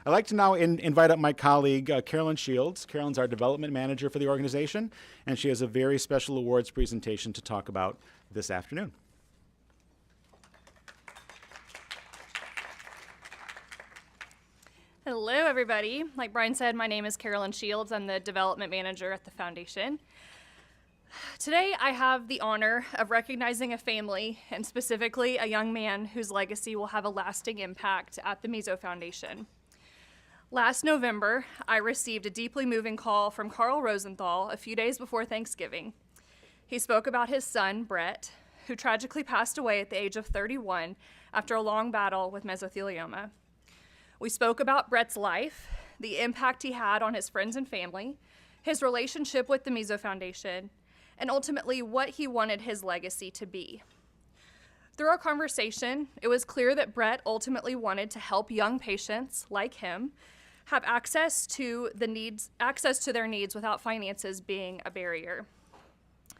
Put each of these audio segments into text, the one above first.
I'd like to now invite up my colleague, Carolyn Shields. Carolyn's our development manager for the organization, and she has a very special awards presentation to talk about this afternoon. Hello, everybody. Like Brian said, my name is Carolyn Shields. I'm the development manager at the foundation. Today, I have the honor of recognizing a family, and specifically a young man whose legacy will have a lasting impact at the Meso Foundation. Last November, I received a deeply moving call from Carl Rosenthal a few days before Thanksgiving. He spoke about his son, Brett, who tragically passed away at the age of 31 after a long battle with mesothelioma. We spoke about Brett's life, the impact he had on his friends and family, his relationship with the Meso Foundation, and ultimately what he wanted his legacy to be. Through our conversation, it was clear that Brett ultimately wanted to help young patients like him have access to their needs without finances being a barrier.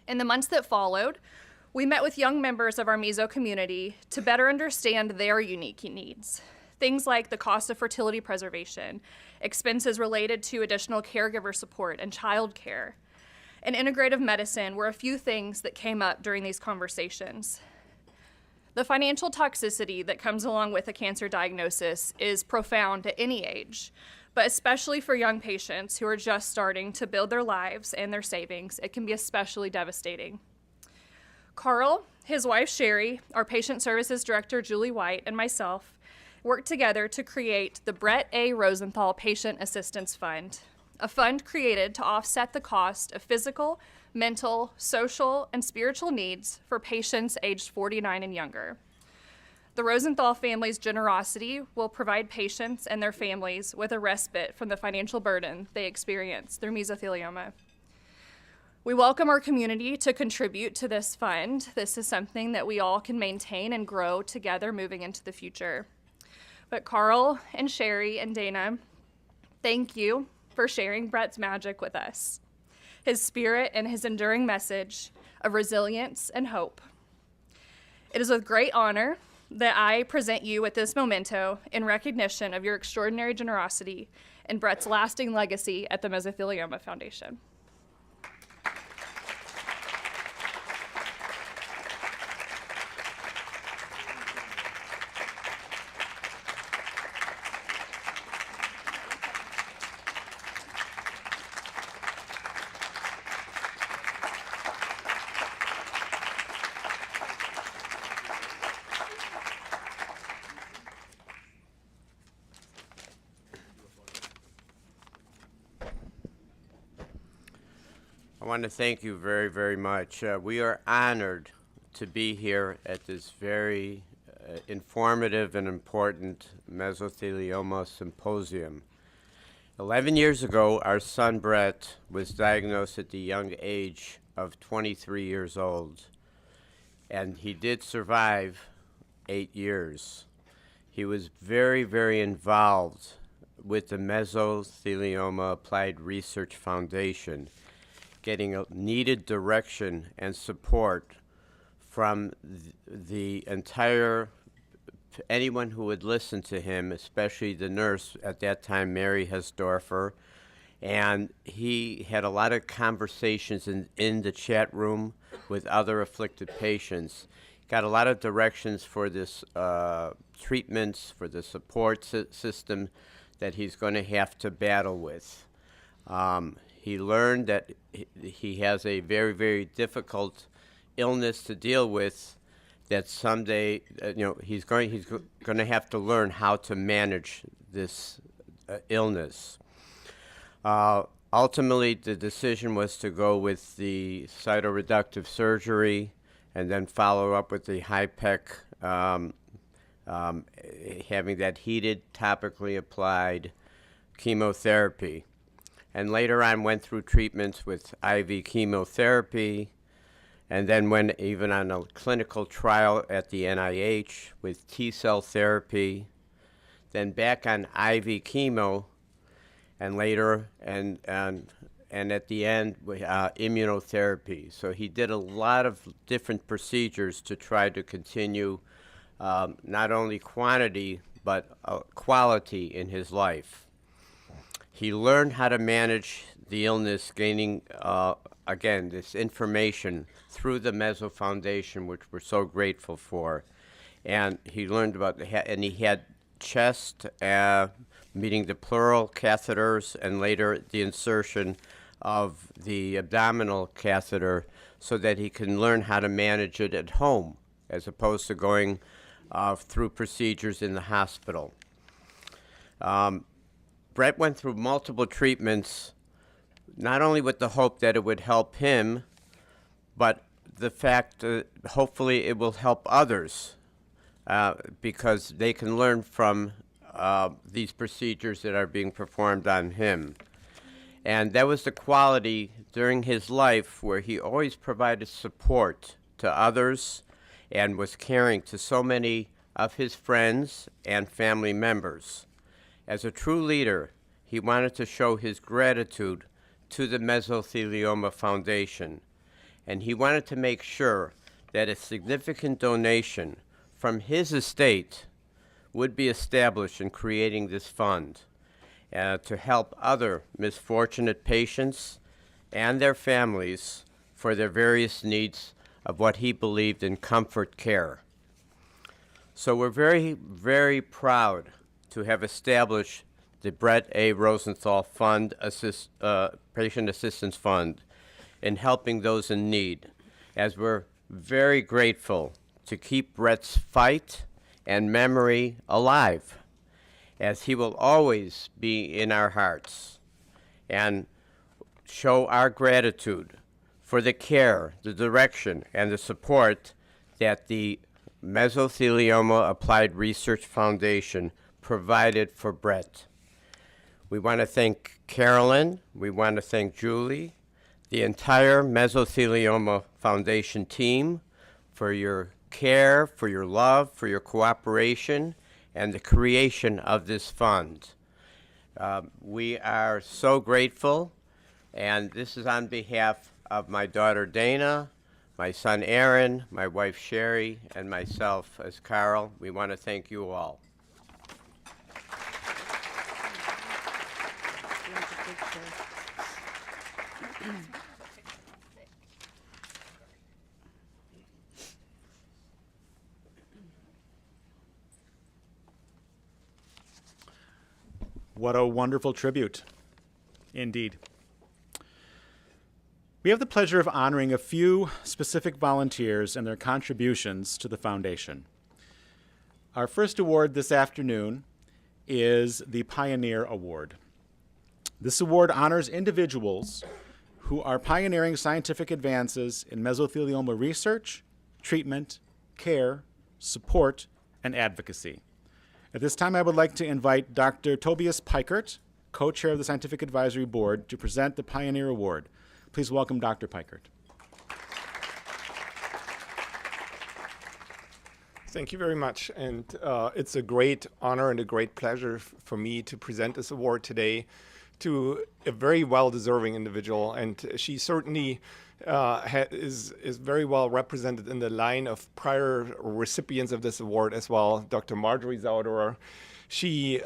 In the months that followed, we met with young members of our Meso community to better understand their unique needs. Things like the cost of fertility preservation, expenses related to additional caregiver support and child care, and integrative medicine were a few things that came up during these conversations. The financial toxicity that comes along with a cancer diagnosis is profound at any age, but especially for young patients who are just starting to build their lives and their savings, it can be especially devastating. Carl, his wife Sherry, our patient services director Julie White, and myself worked together to create the Brett A. Rosenthal Patient Assistance Fund, a fund created to offset the cost of physical, mental, social, and spiritual needs for patients aged 49 and younger. The Rosenthal family's generosity will provide patients and their families with a respite from the financial burden they experience through mesothelioma. We welcome our community to contribute to this fund. This is something that we all can maintain and grow together moving into the future. But Carl and Sherry and Dana, thank you for sharing Brett's magic with us, his spirit and his enduring message of resilience and hope. It is with great honor that I present you with this memento in recognition of your extraordinary generosity and Brett's lasting legacy at the Mesothelioma Foundation. I want to thank you very, very much. We are honored to be here at this very informative and important Mesothelioma Symposium. 11 years ago, our son Brett was diagnosed at the young age of 23 years old, and he did survive 8 years. He was very, very involved with the Mesothelioma Applied Research Foundation, getting a needed direction and support from the entire, anyone who would listen to him, especially the nurse at that time, Mary Hesdorfer. And he had a lot of conversations in the chat room with other afflicted patients. Got a lot of directions for this treatments, for the support system that he's going to have to battle with. He learned that he has a very, very difficult illness to deal with, that someday, he's going to have to learn how to manage this illness. Ultimately, the decision was to go with the cytoreductive surgery and then follow up with the HIPEC, having that heated, topically applied chemotherapy. And later on went through treatments with IV chemotherapy, and then went even on a clinical trial at the NIH with T-cell therapy, then back on IV chemo, and later, and at the end, immunotherapy. So he did a lot of different procedures to try to continue not only quantity, but quality in his life. He learned how to manage the illness, gaining, again, this information through the Meso Foundation, which we're so grateful for. And he learned about, and he had chest, meaning the pleural catheters, and later the insertion of the abdominal catheter so that he can learn how to manage it at home as opposed to going through procedures in the hospital. Brett went through multiple treatments, not only with the hope that it would help him, but the fact that hopefully it will help others because they can learn from these procedures that are being performed on him. And that was the quality during his life where he always provided support to others and was caring to so many of his friends and family members. As a true leader, he wanted to show his gratitude to the Mesothelioma Foundation, and he wanted to make sure that a significant donation from his estate would be established in creating this fund to help other misfortunate patients and their families for their various needs of what he believed in comfort care. So we're very, very proud to have established the Brett A. Rosenthal Fund, Patient Assistance Fund, in helping those in need, as we're very grateful to keep Brett's fight and memory alive, as he will always be in our hearts, and show our gratitude for the care, the direction, and the support that the Mesothelioma Applied Research Foundation provided for Brett. We want to thank Carolyn, we want to thank Julie, the entire Mesothelioma Foundation team for your care, for your love, for your cooperation, and the creation of this fund. We are so grateful, and this is on behalf of my daughter Dana, my son Aaron, my wife Sherry, and myself as Carl. We want to thank you all. What a wonderful tribute, indeed. We have the pleasure of honoring a few specific volunteers and their contributions to the foundation. Our first award this afternoon is the Pioneer Award. This award honors individuals who are pioneering scientific advances in mesothelioma research, treatment, care, support, and advocacy. At this time, I would like to invite Dr. Tobias Peikert, co-chair of the Scientific Advisory Board, to present the Pioneer Award. Please welcome Dr. Peikert. Thank you very much, and it's a great honor and a great pleasure for me to present this award today to a very well-deserving individual, and she certainly is very well represented in the line of prior recipients of this award as well. Dr. Marjorie Zauderer, she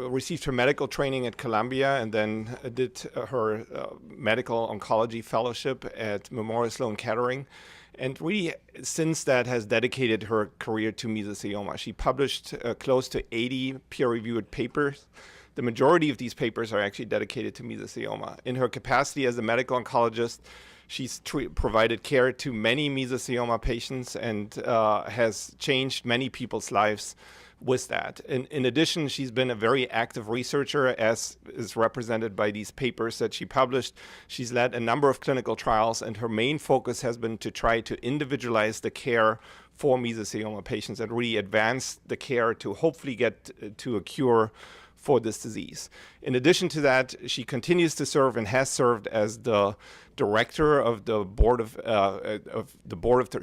received her medical training at Columbia and then did her medical oncology fellowship at Memorial Sloan Kettering. And really, since that, has dedicated her career to mesothelioma. She published close to 80 peer-reviewed papers. The majority of these papers are actually dedicated to mesothelioma. In her capacity as a medical oncologist, she's provided care to many mesothelioma patients and has changed many people's lives with that. In addition, she's been a very active researcher, as is represented by these papers that she published. She's led a number of clinical trials, and her main focus has been to try to individualize the care for mesothelioma patients and really advance the care to hopefully get to a cure for this disease. In addition to that, she continues to serve and has served as the director of the board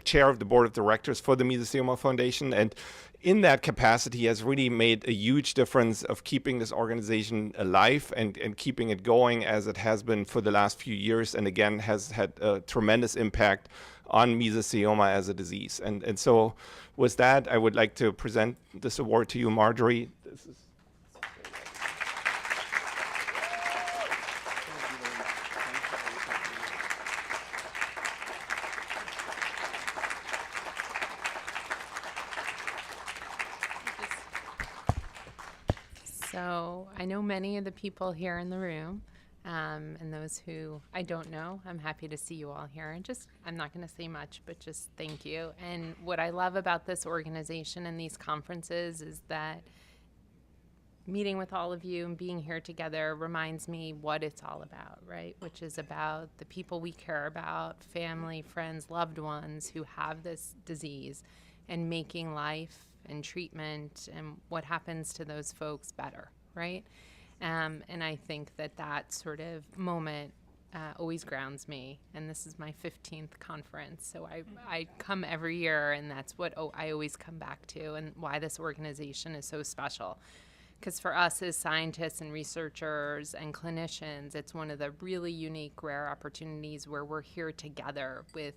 chair of the board of directors for the Mesothelioma Foundation, and in that capacity has really made a huge difference of keeping this organization alive and keeping it going as it has been for the last few years, and again has had a tremendous impact on mesothelioma as a disease. And so with that, I would like to present this award to you, Marjorie. This is So I know many of the people here in the room, and those who I don't know, I'm happy to see you all here. And I'm not going to say much, but just thank you. And what I love about this organization and these conferences is that meeting with all of you and being here together reminds me what it's all about, right? Which is about the people we care about, family, friends, loved ones who have this disease, and making life and treatment and what happens to those folks better, right? And I think that sort of moment always grounds me. And this is my 15th conference, so I come every year, and that's what I always come back to, and why this organization is so special. Because for us as scientists and researchers and clinicians, it's one of the really unique, rare opportunities where we're here together with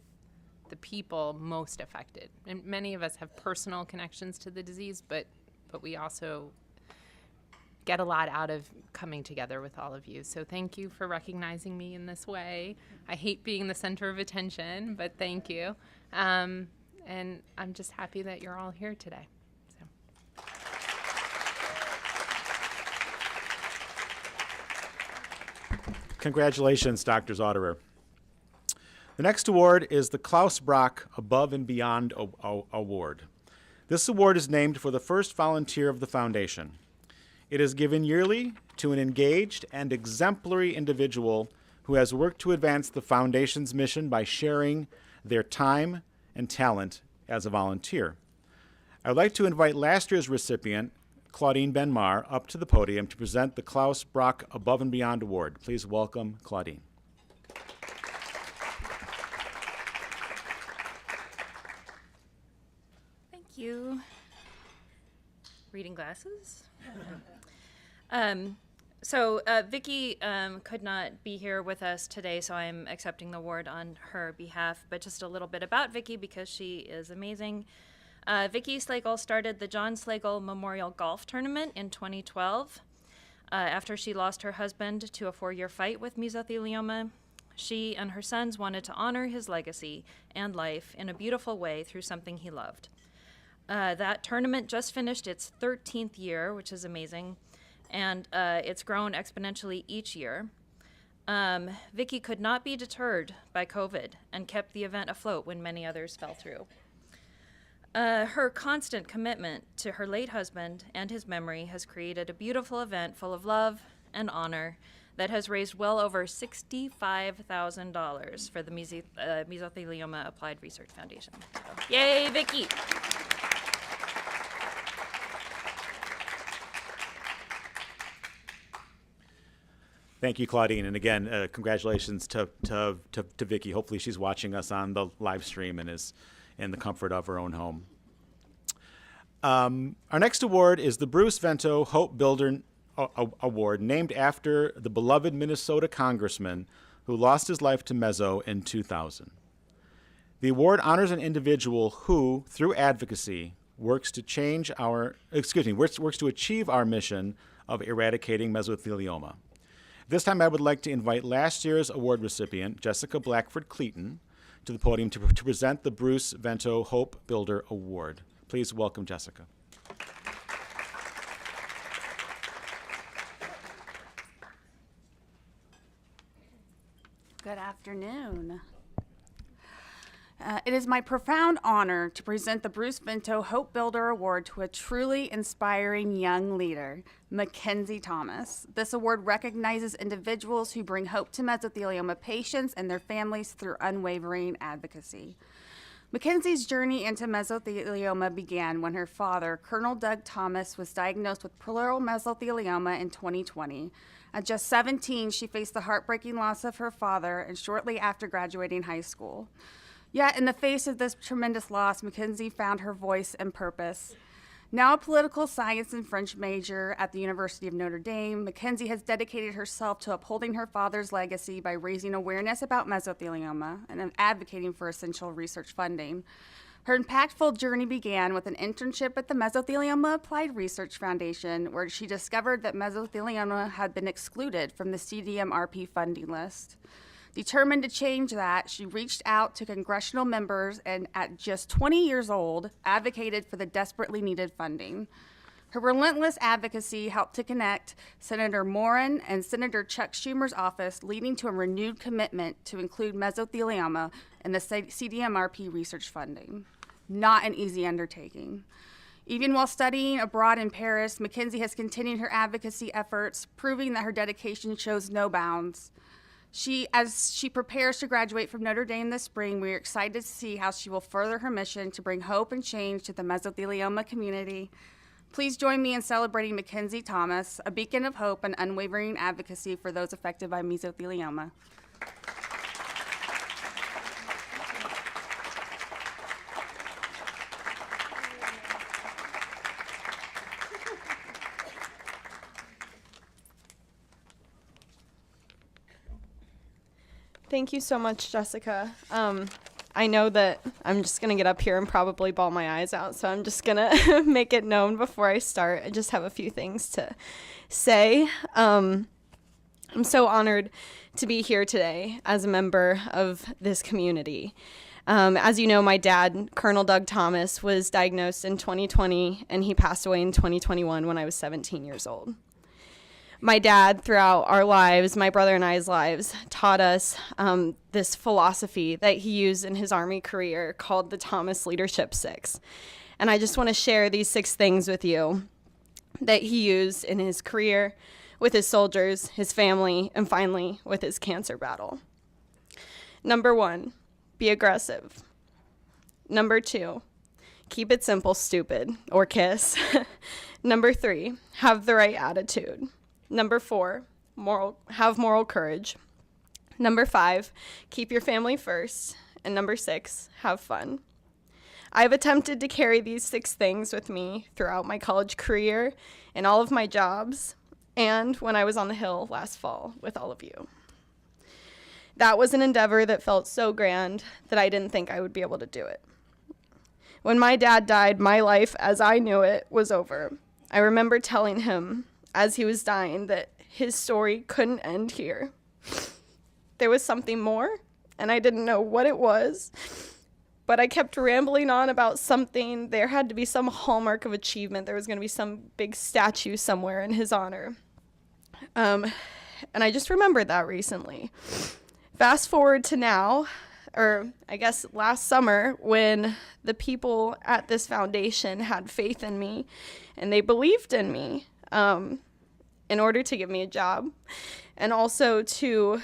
the people most affected. And many of us have personal connections to the disease, but we also get a lot out of coming together with all of you. So thank you for recognizing me in this way. I hate being the center of attention, but thank you. And I'm just happy that you're all here today. So. Congratulations, Dr. Zauderer. The next award is the Klaus Brock Above and Beyond Award. This award is named for the first volunteer of the foundation. It is given yearly to an engaged and exemplary individual who has worked to advance the foundation's mission by sharing their time and talent as a volunteer. I would like to invite last year's recipient, Claudine Benmar, up to the podium to present the Klaus Brock Above and Beyond Award. Please welcome Claudine. Thank you. Reading glasses. Vicki could not be here with us today, so I'm accepting the award on her behalf. But just a little bit about Vicki, because she is amazing. Vicki Slagle started the John Slagle Memorial Golf Tournament in 2012 after she lost her husband to a 4-year fight with mesothelioma. She and her sons wanted to honor his legacy and life in a beautiful way through something he loved. That tournament just finished its 13th year, which is amazing, and it's grown exponentially each year. Vicki could not be deterred by COVID and kept the event afloat when many others fell through. Her constant commitment to her late husband and his memory has created a beautiful event full of love and honor that has raised well over $65,000 for the Mesothelioma Applied Research Foundation. So, yay, Vicki! Thank you, Claudine. And again, congratulations to Vicki. Hopefully she's watching us on the live stream and is in the comfort of her own home. Our next award is the Bruce Vento Hope Builder Award, named after the beloved Minnesota congressman who lost his life to meso in 2000. The award honors an individual who, through advocacy, works to achieve our mission of eradicating mesothelioma. This time I would like to invite last year's award recipient, Jessica Blackford-Cleeton, to the podium to present the Bruce Vento Hope Builder Award. Please welcome Jessica. Good afternoon. It is my profound honor to present the Bruce Vento Hope Builder Award to a truly inspiring young leader, Mackenzie Thomas. This award recognizes individuals who bring hope to mesothelioma patients and their families through unwavering advocacy. Mackenzie's journey into mesothelioma began when her father, Colonel Doug Thomas, was diagnosed with pleural mesothelioma in 2020. At just 17, she faced the heartbreaking loss of her father, and shortly after graduating high school. Yet, in the face of this tremendous loss, Mackenzie found her voice and purpose. Now a political science and French major at the University of Notre Dame, Mackenzie has dedicated herself to upholding her father's legacy by raising awareness about mesothelioma and advocating for essential research funding. Her impactful journey began with an internship at the Mesothelioma Applied Research Foundation, where she discovered that mesothelioma had been excluded from the CDMRP funding list. Determined to change that, she reached out to congressional members and, at just 20 years old, advocated for the desperately needed funding. Her relentless advocacy helped to connect Senator Moran and Senator Chuck Schumer's office, leading to a renewed commitment to include mesothelioma in the CDMRP research funding. Not an easy undertaking. Even while studying abroad in Paris, Mackenzie has continued her advocacy efforts, proving that her dedication shows no bounds. As she prepares to graduate from Notre Dame this spring, we are excited to see how she will further her mission to bring hope and change to the mesothelioma community. Please join me in celebrating Mackenzie Thomas, a beacon of hope and unwavering advocacy for those affected by mesothelioma. Thank you so much, Jessica. I know that I'm just going to get up here and probably bawl my eyes out, so I'm just going to make it known before I start. I just have a few things to say. I'm so honored to be here today as a member of this community. As you know, my dad, Colonel Doug Thomas, was diagnosed in 2020, and he passed away in 2021 when I was 17 years old. My dad, throughout our lives, my brother and I's lives, taught us this philosophy that he used in his Army career called the Thomas Leadership 6. And I just want to share these 6 things with you that he used in his career, with his soldiers, his family, and finally with his cancer battle. Number 1, be aggressive. Number 2, keep it simple, stupid, or KISS. Number 3, have the right attitude. Number 4, have moral courage. Number 5, keep your family first. And number 6, have fun. I've attempted to carry these 6 things with me throughout my college career, in all of my jobs, and when I was on the Hill last fall with all of you. That was an endeavor that felt so grand that I didn't think I would be able to do it. When my dad died, my life as I knew it was over. I remember telling him, as he was dying, that his story couldn't end here. There was something more, and I didn't know what it was, but I kept rambling on about something. There had to be some hallmark of achievement. There was going to be some big statue somewhere in his honor. And I just remembered that recently. Fast forward to now, or I guess last summer, when the people at this foundation had faith in me, and they believed in me, in order to give me a job, and also to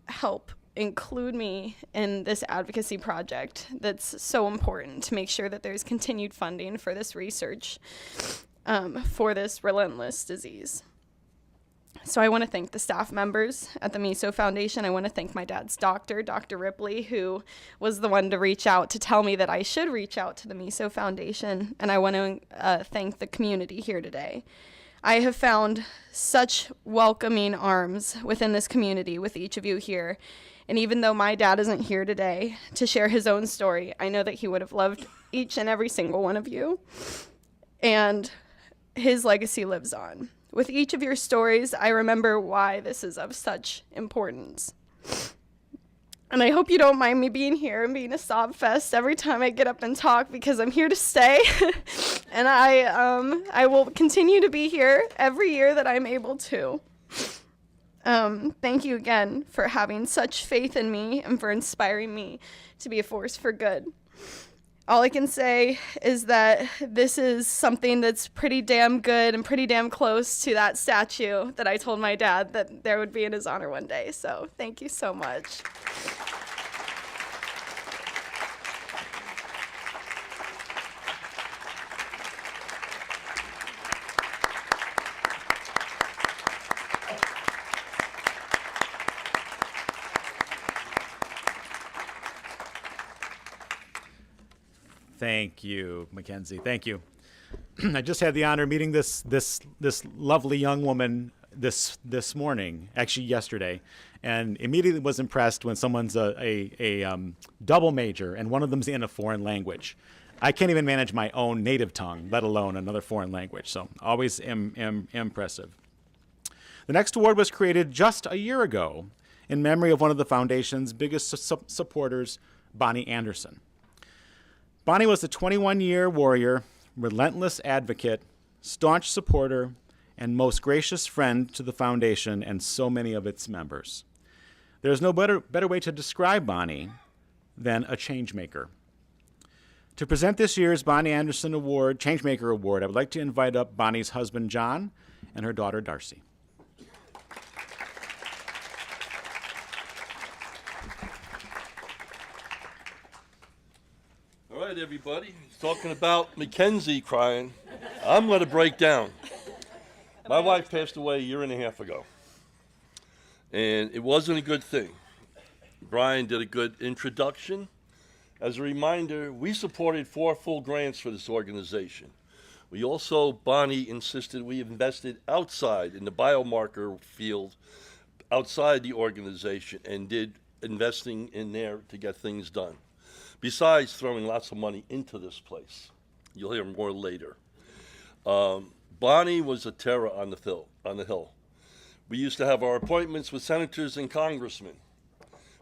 help include me in this advocacy project that's so important to make sure that there's continued funding for this research for this relentless disease. So I want to thank the staff members at the Meso Foundation. I want to thank my dad's doctor, Dr. Ripley, who was the one to reach out to tell me that I should reach out to the Meso Foundation. And I want to thank the community here today. I have found such welcoming arms within this community with each of you here. And even though my dad isn't here today to share his own story, I know that he would have loved each and every single one of you. And his legacy lives on. With each of your stories, I remember why this is of such importance. And I hope you don't mind me being here and being a sob fest every time I get up and talk, because I'm here to stay. And I will continue to be here every year that I'm able to. Thank you again for having such faith in me and for inspiring me to be a force for good. All I can say is that this is something that's pretty damn good and pretty damn close to that statue that I told my dad that there would be in his honor one day. So thank you so much. Thank you, Mackenzie. Thank you. I just had the honor of meeting this lovely young woman this morning, actually yesterday, and immediately was impressed when someone's a double major and one of them's in a foreign language. I can't even manage my own native tongue, let alone another foreign language. So always impressive. The next award was created just a year ago in memory of one of the foundation's biggest supporters, Bonnie Anderson. Bonnie was a 21-year warrior, relentless advocate, staunch supporter, and most gracious friend to the foundation and so many of its members. There's no better way to describe Bonnie than a changemaker. To present this year's Bonnie Anderson Award, Changemaker Award, I would like to invite up Bonnie's husband, John, and her daughter, Darcy. All right, everybody. Talking about Mackenzie crying, I'm going to break down. My wife passed away a year and a half ago, and it wasn't a good thing. Brian did a good introduction. As a reminder, we supported 4 full grants for this organization. We also, Bonnie insisted we invested outside in the biomarker field, outside the organization, and did investing in there to get things done. Besides throwing lots of money into this place. You'll hear more later. Bonnie was a terror on the hill. We used to have our appointments with senators and congressmen.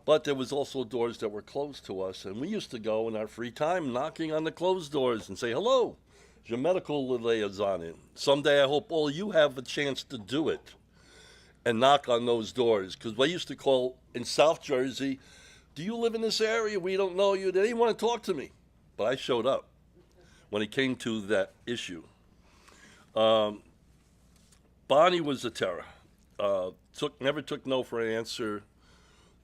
But there was also doors that were closed to us, and we used to go in our free time knocking on the closed doors and say, hello, is your medical liaison in? Someday I hope all you have a chance to do it and knock on those doors. Because we used to call in South Jersey, do you live in this area? We don't know you. They didn't want to talk to me. But I showed up when it came to that issue. Bonnie was a terror. Never took no for an answer.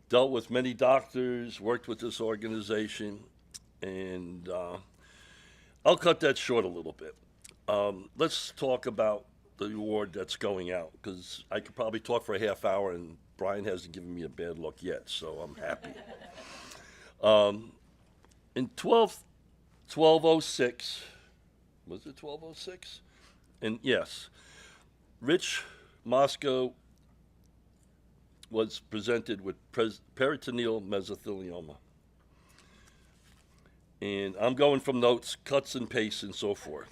Dealt with many doctors, worked with this organization, and I'll cut that short a little bit. Let's talk about the award that's going out, because I could probably talk for a half hour, and Brian hasn't given me a bad look yet, so I'm happy. In 1206, was it 1206? And yes, Rich Moscow was presented with peritoneal mesothelioma. And I'm going from notes, cuts and pastes, and so forth.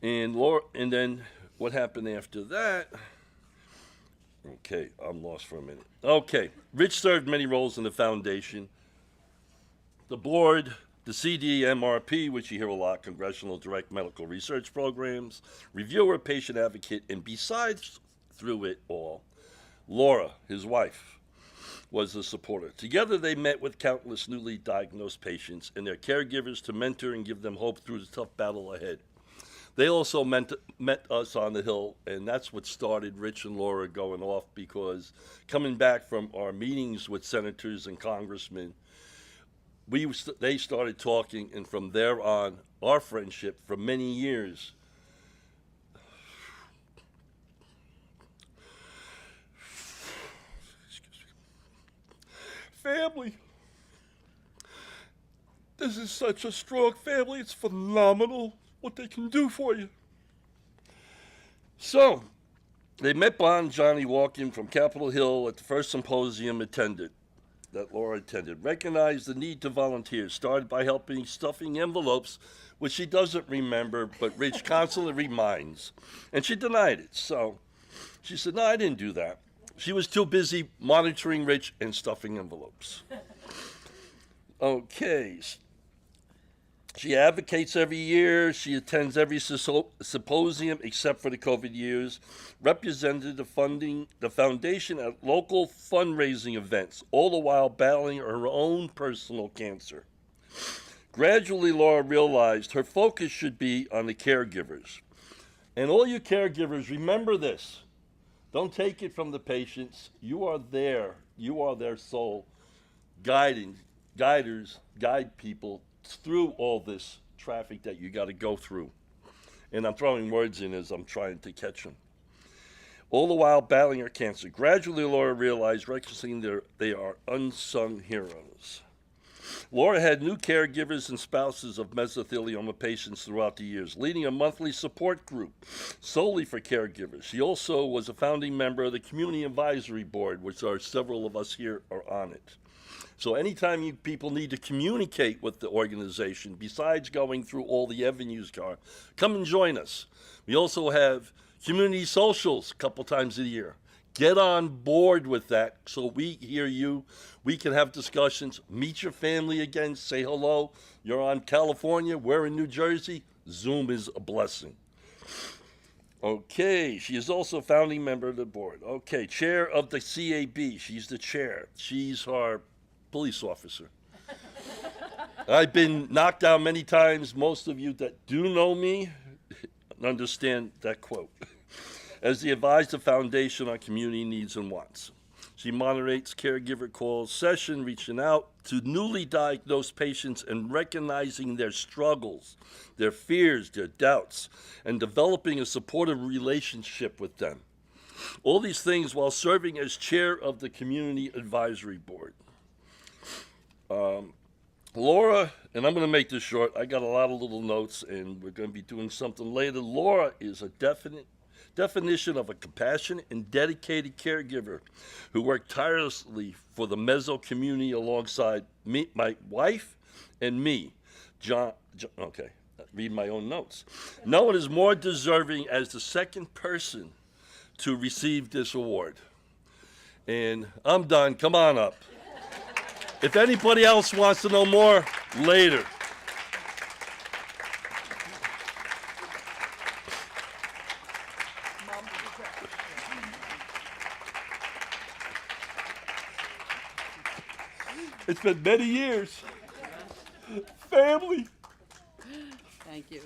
And then what happened after that? Okay, I'm lost for a minute. Okay, Rich served many roles in the foundation. The board, the CDMRP, which you hear a lot, Congressional Direct Medical Research Programs, reviewer, patient advocate, and besides, through it all, Laura, his wife, was a supporter. Together, they met with countless newly diagnosed patients and their caregivers to mentor and give them hope through the tough battle ahead. They also met us on the Hill, and that's what started Rich and Laura going off, because coming back from our meetings with senators and congressmen, they started talking, and from there on, our friendship for many years family. This is such a strong family. It's phenomenal what they can do for you. So, they met Bon Johnny walking from Capitol Hill at the first symposium that Laura attended, recognized the need to volunteer, started by helping stuffing envelopes, which she doesn't remember, but Rich constantly reminds. And she denied it. So she said, no, I didn't do that. She was too busy monitoring Rich and stuffing envelopes. Okay. She advocates every year. She attends every symposium except for the COVID years. Represented the foundation at local fundraising events, all the while battling her own personal cancer. Gradually, Laura realized her focus should be on the caregivers. And all you caregivers, remember this. Don't take it from the patients. You are there. You are their soul. Guide people through all this traffic that you got to go through. And I'm throwing words in as I'm trying to catch them. All the while battling her cancer. Gradually, Laura realized, recognizing they are unsung heroes. Laura had new caregivers and spouses of mesothelioma patients throughout the years, leading a monthly support group solely for caregivers. She also was a founding member of the Community Advisory Board, which are several of us here are on it. So anytime you people need to communicate with the organization, besides going through all the avenues, come and join us. We also have community socials a couple times a year. Get on board with that so we hear you. We can have discussions. Meet your family again. Say hello. You're on California. We're in New Jersey. Zoom is a blessing. Okay, she is also founding member of the board. Okay, chair of the CAB. She's the chair. She's our police officer. I've been knocked down many times. Most of you that do know me understand that quote. As the advisor foundation on community needs and wants. She moderates caregiver call session, reaching out to newly diagnosed patients and recognizing their struggles, their fears, their doubts, and developing a supportive relationship with them. All these things while serving as chair of the Community Advisory Board. Laura, and I'm going to make this short, I got a lot of little notes and we're going to be doing something later. Laura is a definition of a compassionate and dedicated caregiver who worked tirelessly for the Meso community alongside me, my wife and me. John, okay, read my own notes. No one is more deserving as the second person to receive this award. And I'm done. Come on up. If anybody else wants to know more, later. It's been many years. Family. Thank you.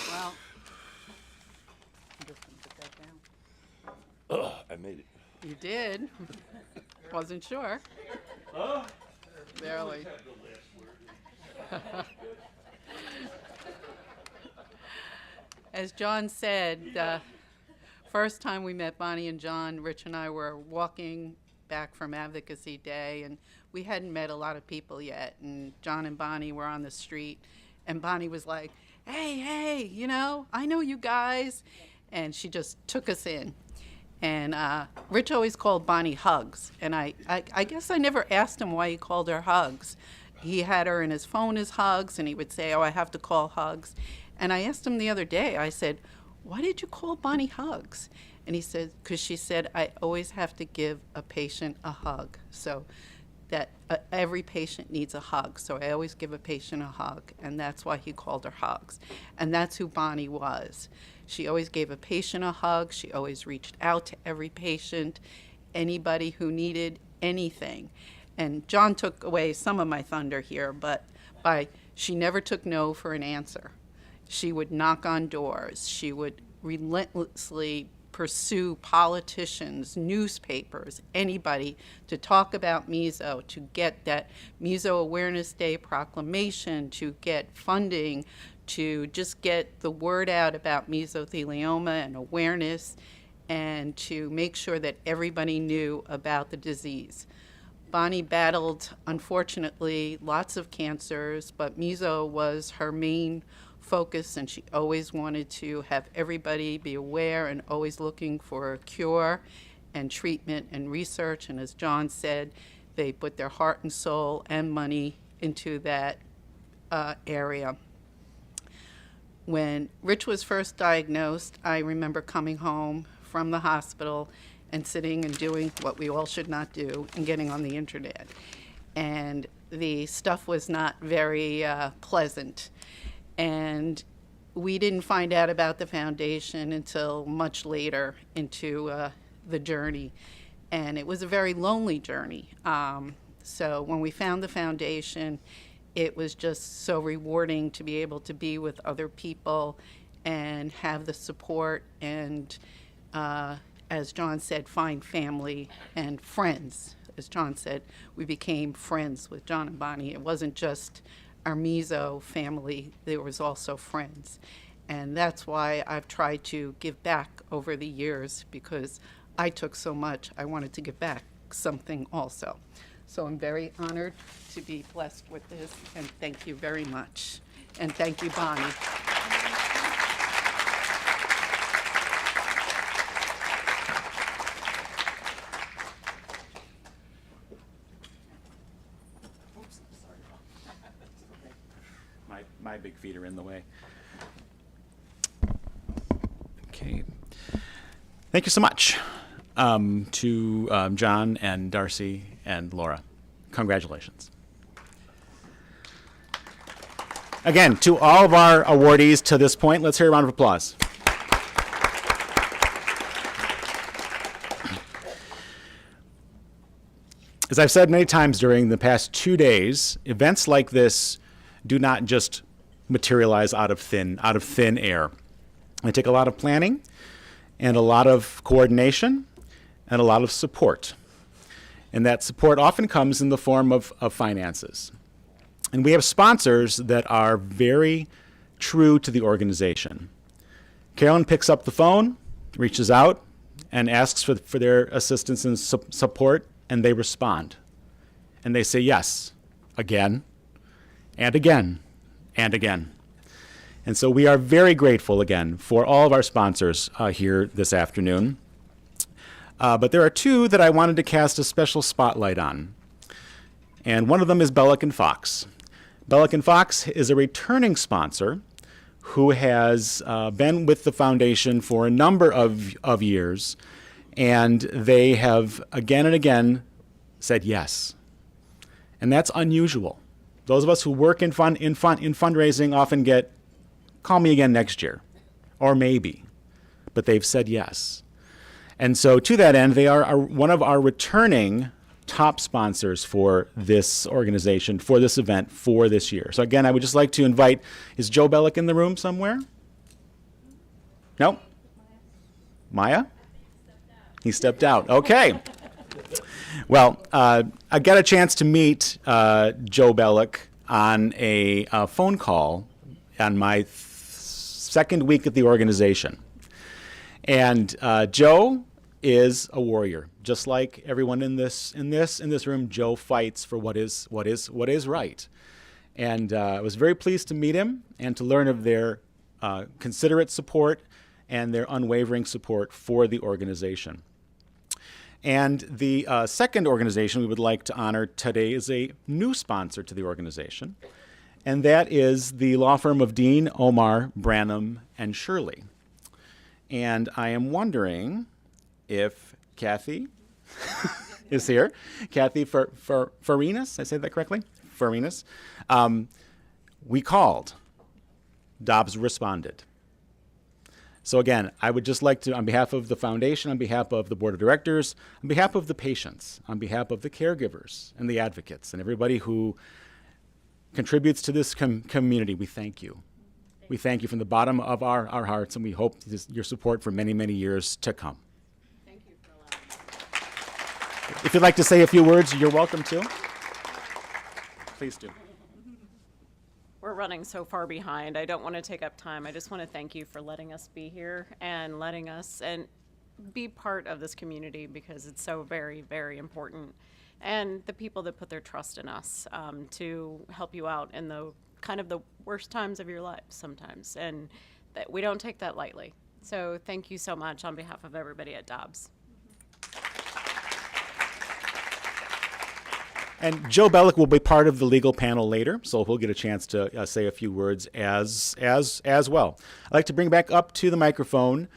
Well, I'm just going to put that down. I made it. You did. Wasn't sure. Barely. As John said, first time we met Bonnie and John, Rich and I were walking back from Advocacy Day, and we hadn't met a lot of people yet. And John and Bonnie were on the street, and Bonnie was like, hey, you know, I know you guys. And she just took us in. And Rich always called Bonnie Hugs. And I guess I never asked him why he called her Hugs. He had her in his phone as Hugs, and he would say, oh, I have to call Hugs. And I asked him the other day, I said, why did you call Bonnie Hugs? And he said, because she said, I always have to give a patient a hug. So that every patient needs a hug. So I always give a patient a hug. And that's why he called her Hugs. And that's who Bonnie was. She always gave a patient a hug. She always reached out to every patient, anybody who needed anything. And John took away some of my thunder here, but she never took no for an answer. She would knock on doors. She would relentlessly pursue politicians, newspapers, anybody to talk about meso, to get that Meso Awareness Day proclamation, to get funding, to just get the word out about mesothelioma and awareness, and to make sure that everybody knew about the disease. Bonnie battled, unfortunately, lots of cancers, but meso was her main focus, and she always wanted to have everybody be aware and always looking for a cure and treatment and research. And as John said, they put their heart and soul and money into that area. When Rich was first diagnosed, I remember coming home from the hospital and sitting and doing what we all should not do and getting on the internet. And the stuff was not very pleasant. And we didn't find out about the foundation until much later into the journey. And it was a very lonely journey. So when we found the foundation, it was just so rewarding to be able to be with other people and have the support and, as John said, find family and friends. As John said, we became friends with John and Bonnie. It wasn't just our meso family, there was also friends. And that's why I've tried to give back over the years, because I took so much, I wanted to give back something also. So I'm very honored to be blessed with this, and thank you very much. And thank you, Bonnie. My big feet are in the way. Okay. Thank you so much to John and Darcy and Laura. Congratulations. Again, to all of our awardees to this point, let's hear a round of applause. As I've said many times during the past 2 days, events like this do not just materialize out of thin air. They take a lot of planning and a lot of coordination and a lot of support. And that support often comes in the form of finances. And we have sponsors that are very true to the organization. Carolyn picks up the phone, reaches out, and asks for their assistance and support, and they respond. And they say yes, again, and again, and again. And so we are very grateful again for all of our sponsors here this afternoon. But there are two that I wanted to cast a special spotlight on. And one of them is Bellick & Fox. Bellick & Fox is a returning sponsor who has been with the foundation for a number of years, and they have again and again said yes. And that's unusual. Those of us who work in fundraising often get, call me again next year, or maybe, but they've said yes. And so to that end, they are one of our returning top sponsors for this organization, for this event, for this year. So again, I would just like to invite, is Joe Bellick in the room somewhere? No? Maya? He stepped out. Okay. Well, I got a chance to meet Joe Bellick on a phone call on my second week at the organization. And Joe is a warrior. Just like everyone in this room, Joe fights for what is right. And I was very pleased to meet him and to learn of their considerate support and their unwavering support for the organization. And the second organization we would like to honor today is a new sponsor to the organization, and that is the law firm of Dean, Omar, Branham, and Shirley. And I am wondering if Kathy is here. Kathy Farinas, I say that correctly? Farinas. We called. Dobbs responded. So again, I would just like to, on behalf of the foundation, on behalf of the board of directors, on behalf of the patients, on behalf of the caregivers and the advocates and everybody who contributes to this community, we thank you. We thank you from the bottom of our hearts, and we hope your support for many, many years to come. Thank you for allowing me. If you'd like to say a few words, you're welcome to. Please do. We're running so far behind. I don't want to take up time. I just want to thank you for letting us be here and letting us and be part of this community, because it's so very, very important. And the people that put their trust in us to help you out in the kind of the worst times of your life sometimes. And that we don't take that lightly. So thank you so much on behalf of everybody at Dobbs. And Joe Bellick will be part of the legal panel later, so he'll get a chance to say a few words as well. I'd like to bring back up to the microphone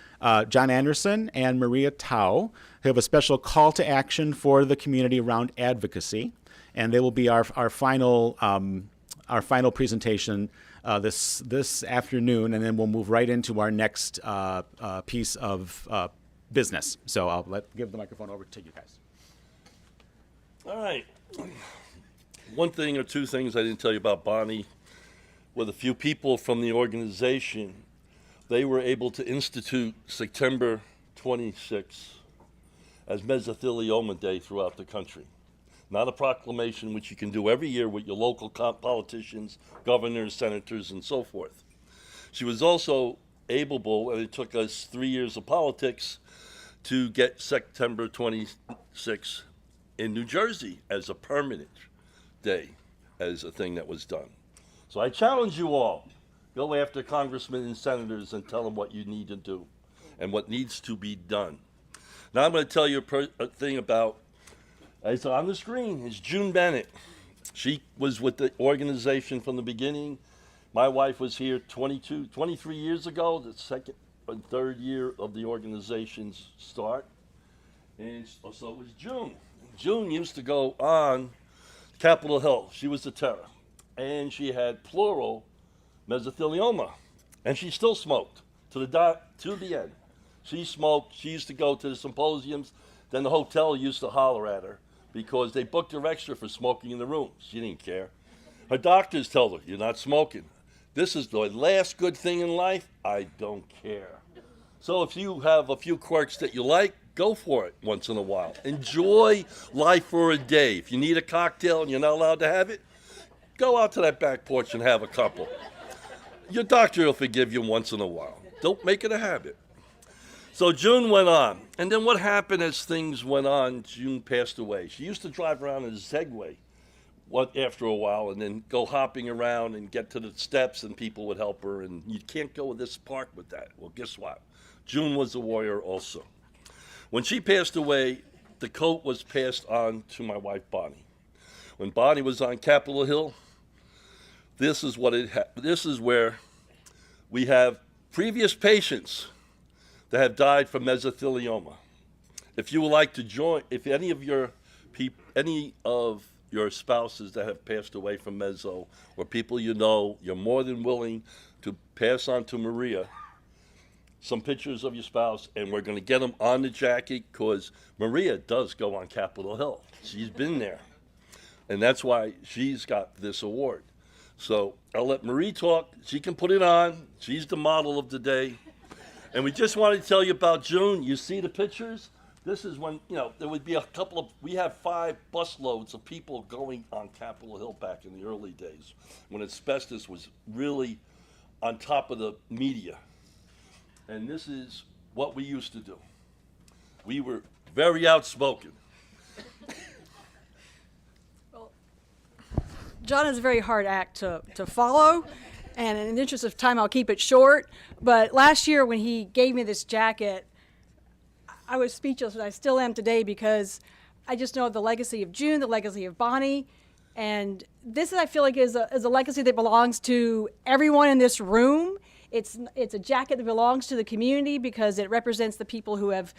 John Anderson and Maria Tao, who have a special call to action for the community around advocacy, and they will be our final presentation this afternoon, and then we'll move right into our next piece of business. So I'll give the microphone over to you guys. All right. One thing or two things I didn't tell you about Bonnie. With a few people from the organization, they were able to institute September 26th as Mesothelioma Day throughout the country. Not a proclamation which you can do every year with your local politicians, governors, senators, and so forth. She was also able, and it took us 3 years of politics, to get September 26th in New Jersey as a permanent day, as a thing that was done. So I challenge you all, go after congressmen and senators and tell them what you need to do and what needs to be done. Now I'm going to tell you a thing about, it's on the screen, is June Bennett. She was with the organization from the beginning. My wife was here 23 years ago, the second and third year of the organization's start. And so was June. June used to go on Capitol Hill. She was the terror. And she had pleural mesothelioma. And she still smoked to the end. She smoked. She used to go to the symposiums. Then the hotel used to holler at her because they booked her extra for smoking in the room. She didn't care. Her doctors told her, you're not smoking. This is the last good thing in life. I don't care. So if you have a few quirks that you like, go for it once in a while. Enjoy life for a day. If you need a cocktail and you're not allowed to have it, go out to that back porch and have a couple. Your doctor will forgive you once in a while. Don't make it a habit. So June went on. And then what happened as things went on, June passed away. She used to drive around in a Segway after a while and then go hopping around and get to the steps and people would help her. And you can't go to this park with that. Well, guess what? June was a warrior also. When she passed away, the coat was passed on to my wife, Bonnie. When Bonnie was on Capitol Hill, this is where we have previous patients that have died from mesothelioma. If you would like to join, if any of your spouses that have passed away from meso or people you know, you're more than willing to pass on to Maria some pictures of your spouse, and we're going to get them on the jacket because Maria does go on Capitol Hill. She's been there, and that's why she's got this award. So I'll let Marie talk. She can put it on. She's the model of the day. And we just wanted to tell you about June. You see the pictures? This is when, there would be we had 5 busloads of people going on Capitol Hill back in the early days when asbestos was really on top of the media. And this is what we used to do. We were very outspoken. John is a very hard act to follow, and in the interest of time, I'll keep it short. But last year when he gave me this jacket, I was speechless, and I still am today because I just know the legacy of June, the legacy of Bonnie, and this, I feel like, is a legacy that belongs to everyone in this room. It's a jacket that belongs to the community because it represents the people who have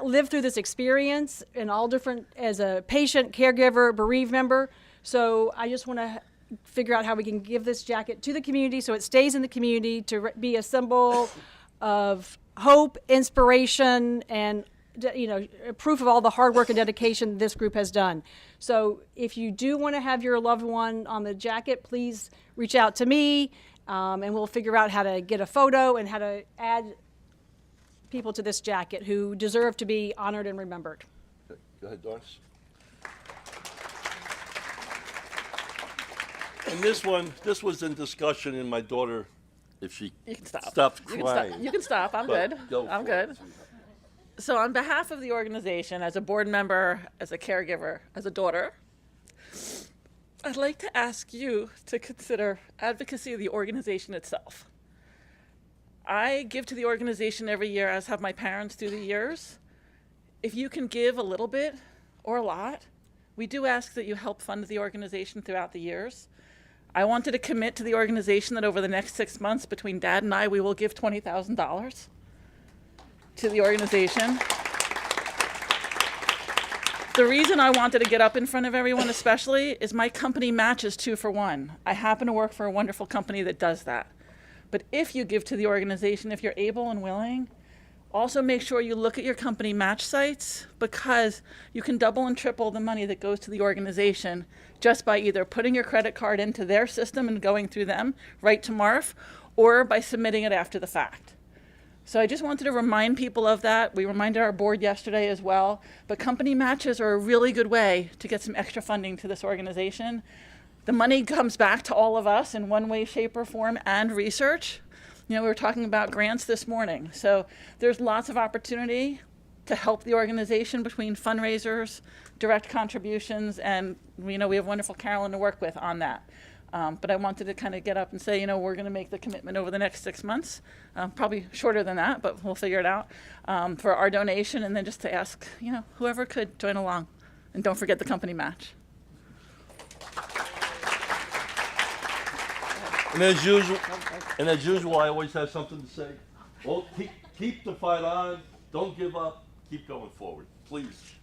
lived through this experience in all different, as a patient, caregiver, bereaved member. So I just want to figure out how we can give this jacket to the community so it stays in the community to be a symbol of hope, inspiration, and proof of all the hard work and dedication this group has done. So if you do want to have your loved one on the jacket, please reach out to me, and we'll figure out how to get a photo and how to add people to this jacket who deserve to be honored and remembered. Okay. Go ahead, Doris. And this was in discussion, and my daughter, if she stops crying. You can stop. I'm good. I'm good. So on behalf of the organization, as a board member, as a caregiver, as a daughter, I'd like to ask you to consider advocacy of the organization itself. I give to the organization every year, as have my parents through the years. If you can give a little bit or a lot, we do ask that you help fund the organization throughout the years. I wanted to commit to the organization that over the next 6 months, between Dad and I, we will give $20,000 to the organization. The reason I wanted to get up in front of everyone especially is my company matches 2 for 1. I happen to work for a wonderful company that does that. But if you give to the organization, if you're able and willing, also make sure you look at your company match sites, because you can double and triple the money that goes to the organization just by either putting your credit card into their system and going through them right to MARF, or by submitting it after the fact. So I just wanted to remind people of that. We reminded our board yesterday as well, but company matches are a really good way to get some extra funding to this organization. The money comes back to all of us in one way, shape, or form, and research. We were talking about grants this morning. So there's lots of opportunity to help the organization between fundraisers, direct contributions, and we have wonderful Carolyn to work with on that. But I wanted to kind of get up and say, we're going to make the commitment over the next 6 months, probably shorter than that, but we'll figure it out, for our donation, and then just to ask, whoever could join along. And don't forget the company match. And as usual, I always have something to say. Well, keep the fight on. Don't give up. Keep going forward, please.